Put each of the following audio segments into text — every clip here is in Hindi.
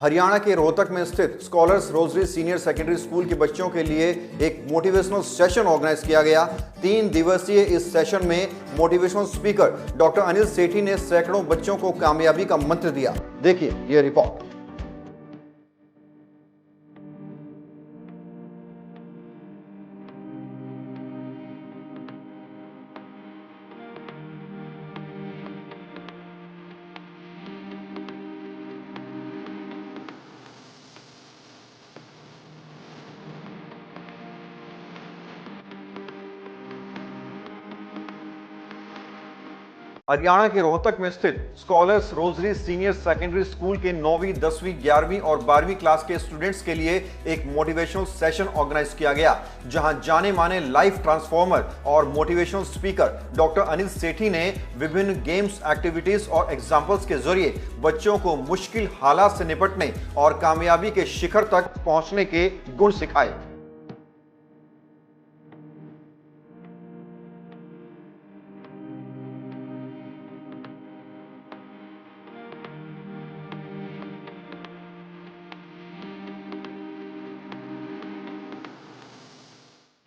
हरियाणा के रोहतक में स्थित scholars rosary senior secondary school के बच्चों के लिए एक मोटिवेशनल सेशन ऑर्गेनाइज किया गया। 3 दिवसीय इस सेशन में मोटिवेशनल स्पीकर डॉक्टर अनिल सेठी ने सैकड़ों बच्चों को कामयाबी का मंत्र दिया। देखिए यह रिपोर्ट। हरियाणा के रोहतक में स्थित scholars rosary senior secondary school के 9वीं, 10वीं, 11वीं और 12वीं क्लास के स्टूडेंट्स के लिए एक मोटिवेशनल सेशन ऑर्गेनाइज किया गया, जहां जाने माने लाइफ ट्रांसफॉर्मर और मोटिवेशनल स्पीकर डॉक्टर अनिल सेठी ने विभिन्न गेम्स, एक्टिविटीज और एग्जाम्पल्स के जरिए बच्चों को मुश्किल हालात से निपटने और कामयाबी के शिखर तक पहुंचने के गुण सिखाए।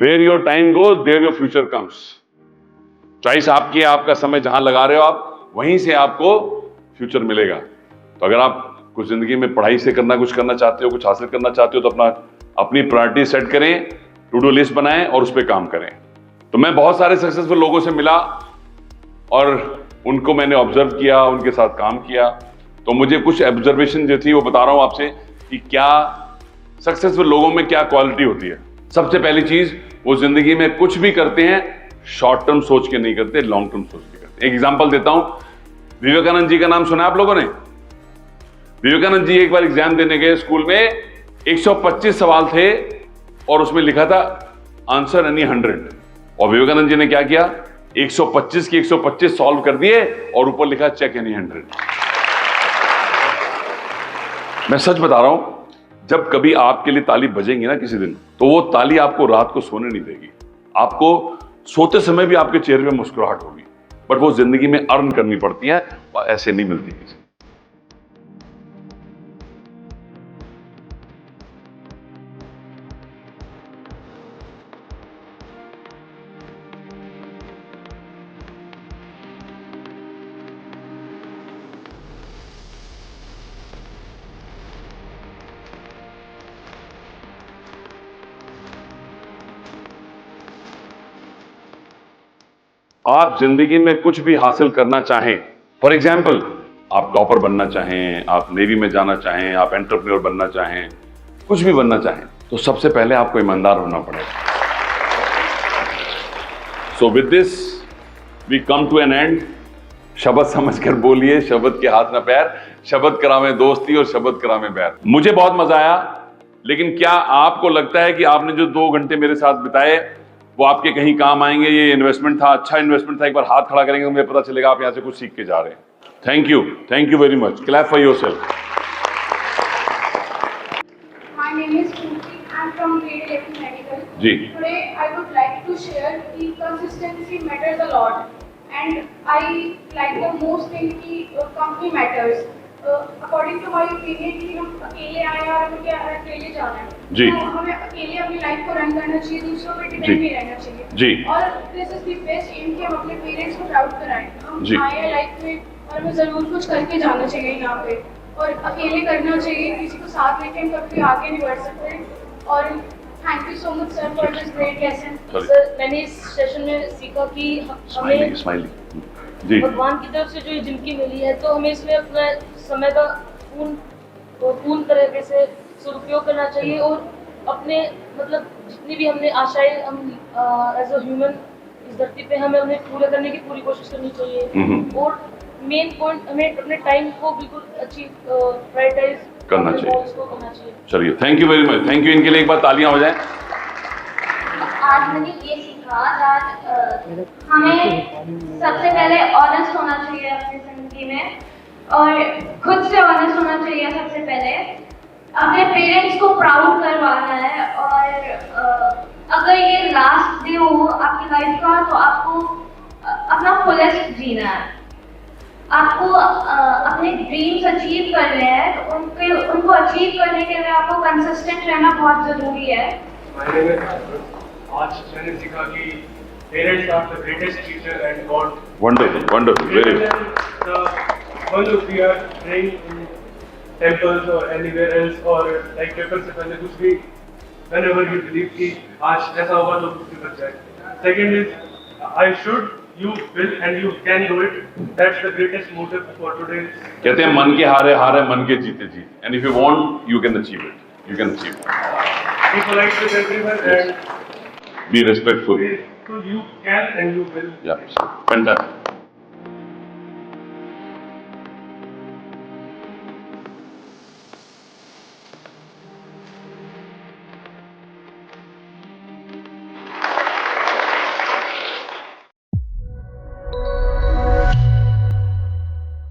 Where your time goes, there your future comes. Choice आपकी है, आपका समय जहां लगा रहे हो आप, वहीं से आपको फ्यूचर मिलेगा। तो अगर आप कुछ जिंदगी में पढ़ाई से कुछ करना चाहते हो, कुछ हासिल करना चाहते हो, तो अपनी प्रायोरिटी सेट करें, टू डू लिस्ट बनाएं और उस पर काम करें। तो मैं बहुत सारे सक्सेसफुल लोगों से मिला और उनको मैंने ऑब्जर्व किया, उनके साथ काम किया। तो मुझे कुछ ऑब्जर्वेशन जो थी वो बता रहा हूं आपसे कि क्या सक्सेसफुल लोगों में क्या क्वालिटी होती है। सबसे पहली चीज, वो जिंदगी में कुछ भी करते हैं शॉर्ट टर्म सोच के नहीं करते, लॉन्ग टर्म सोच के करते। एक एग्जांपल देता हूं, विवेकानंद जी का नाम सुना आप लोगों ने? विवेकानंद जी एक बार एग्जाम देने गए स्कूल में, 125 सवाल थे और उसमें लिखा था आंसर एनी 100। और विवेकानंद जी ने क्या किया, 125 की 125 सॉल्व कर दिए और ऊपर लिखा चेक एनी 100। मैं सच बता रहा हूं, जब कभी आपके लिए ताली बजेंगी ना किसी दिन, तो वो ताली आपको रात को सोने नहीं देगी। आपको सोते समय भी आपके चेहरे पे मुस्कुराहट होगी, बट वो जिंदगी में अर्न करनी पड़ती है, ऐसे नहीं मिलती किसी। आप जिंदगी में कुछ भी हासिल करना चाहें, फॉर एग्जाम्पल आप टॉपर बनना चाहें, आप नेवी में जाना चाहें, आप एंटरप्रेन्योर बनना चाहें, कुछ भी बनना चाहें, तो सबसे पहले आपको ईमानदार होना पड़ेगा। So with this we come to an end. शब्द समझकर बोलिए, शब्द के हाथ ना पैर, शब्द करावें दोस्ती और शब्द करावें बैर। मुझे बहुत मजा आया, लेकिन क्या आपको लगता है कि आपने जो 2 घंटे मेरे साथ बिताए वो आपके कहीं काम आएंगे? ये इन्वेस्टमेंट था, अच्छा इन्वेस्टमेंट था। एक बार हाथ खड़ा करेंगे तो मुझे पता चलेगा आप यहां से कुछ सीख के जा रहे हैं। Thank you very much. Clap for yourself. My name is Shruti. I'm from grade 11 medical. जी। Today I would like to share कि consistency matters a lot, and I like the most thing कि company matters. According to my opinion कि हम अकेले आए और हमें क्या अकेले जाना है। जी। तो हमें अकेले अपनी लाइफ को रन करना चाहिए, दूसरों पर डिपेंड नहीं रहना चाहिए। जी। और this is the best aim कि हम अपने पेरेंट्स को प्राउड कराएं। हम जी। आए लाइफ में और हमें जरूर कुछ करके जाना चाहिए यहाँ पे, और अकेले करना चाहिए, किसी को साथ लेके हम कभी आगे नहीं बढ़ सकते। और thank you so much sir for this great lesson. Sir, मैंने इस सेशन में सीखा कि हमें जी। भगवान की तरफ से जो ये जिंदगी मिली है, तो हमें इसमें अपना समय का पूर्ण तरीके से सदुपयोग करना चाहिए, और अपने मतलब जितनी भी हमने आशाएं हम एज अ ह्यूमन इस धरती पे हमें उन्हें पूरा करने की पूरी कोशिश करनी चाहिए। और मेन पॉइंट, हमें अपने टाइम को बिल्कुल अच्छी प्रायोरिटाइज करना चाहिए। चलिए, thank you very much. Thank you. इनके लिए एक बार तालियां हो जाएं। आज मैंने ये सीखा कि हमें सबसे पहले ऑनेस्ट होना चाहिए अपनी जिंदगी में, और खुद से ऑनेस्ट होना चाहिए सबसे पहले। अपने पेरेंट्स को प्राउड करवाना है, और अगर ये लास्ट डे हो आपकी लाइफ का, तो आपको अपना फुलेस्ट जीना है। आपको अपने अपने ड्रीम्स अचीव कर रहे हैं तो उनको अचीव करने के लिए आपको कंसिस्टेंट रहना बहुत ज़रूरी है। आज मैंने सीखा कि parents are the greatest teacher and god. Wonderful, wonderful, very good. One of we are praying in temples और एनीवेयर एल्स और लाइक पेपर से पहले कुछ भी whenever you believe कि आज ऐसा होगा तो कुछ भी बच जाए। Second is I should, you will and you can do it. That's the greatest motive for today. कहते हैं मन के हारे हारे मन के जीते जीत, and if you want you can achieve it, you can achieve it. Be polite with everyone Yes. and Be respectful. so you can and you will. Yeah, fantastic.